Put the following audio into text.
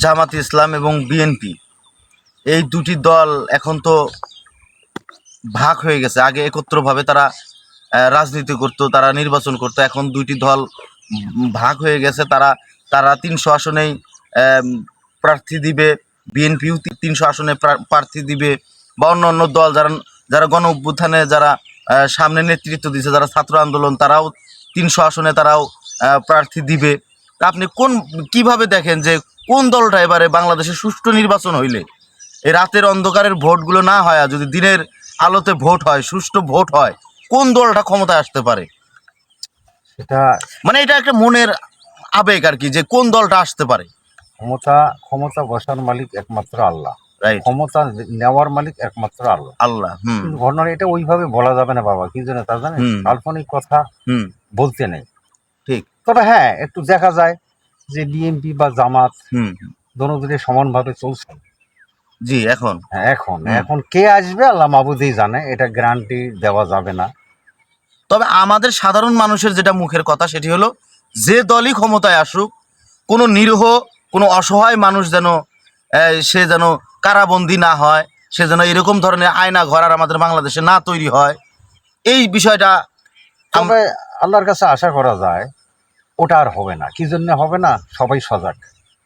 জামাত ইসলাম এবং বিএনপি, এই দুটি দল এখন তো ভাগ হয়ে গেছে। আগে একত্রভাবে তারা রাজনীতি করতো, তারা নির্বাচন করতো। এখন দুইটি দল ভাগ হয়ে গেছে। তারা তারা 300 আসনেই প্রার্থী দিবে। বিএনপিও 300 আসনে প্রার্থী দিবে, বা অন্য অন্য দল যারা যারা গণ অভ্যুত্থানে যারা সামনে নেতৃত্ব দিয়েছে, যারা ছাত্র আন্দোলন, তারাও 300 আসনে তারাও প্রার্থী দিবে। তা আপনি কিভাবে দেখেন যে কোন দলটা এবারে বাংলাদেশে সুষ্ঠু নির্বাচন হইলে, এই রাতের অন্ধকারের ভোটগুলো না হয়, যদি দিনের আলোতে ভোট হয়, সুষ্ঠু ভোট হয়, কোন দলটা ক্ষমতায় আসতে পারে? সেটা মানে এটা একটা মনের আবেগ আর কি, যে কোন দলটা আসতে পারে। ক্ষমতা বসার মালিক একমাত্র আল্লাহ, রাইট। ক্ষমতা নেওয়ার মালিক একমাত্র আল্লাহ। আল্লাহ। কিন্তু ঘটনা এটা ওইভাবে বলা যাবে না বাবা, কি জন্য তা জানেন? কাল্পনিক কথা বলতে নেই। ঠিক। তবে হ্যাঁ, একটু দেখা যায় যে বিএনপি বা জামাত দোনোদিকে সমানভাবে চলছে। জি। এখন এখন কে আসবে আল্লাহ মাবুদই জানে, এটা গ্যারান্টি দেওয়া যাবে না। তবে আমাদের সাধারণ মানুষের যেটা মুখের কথা, সেটি হলো যে দলই ক্ষমতায় আসুক, কোনো নিরীহ, কোনো অসহায় মানুষ যেন সে যেন কারাবন্দী না হয়, সে যেন এরকম ধরনের আয়না ঘর আর আমাদের বাংলাদেশে না তৈরি হয়, এই বিষয়টা। তবে আল্লাহর কাছে আশা করা যায় ওটা আর হবে না। কি জন্য হবে না? সবাই সজাগ।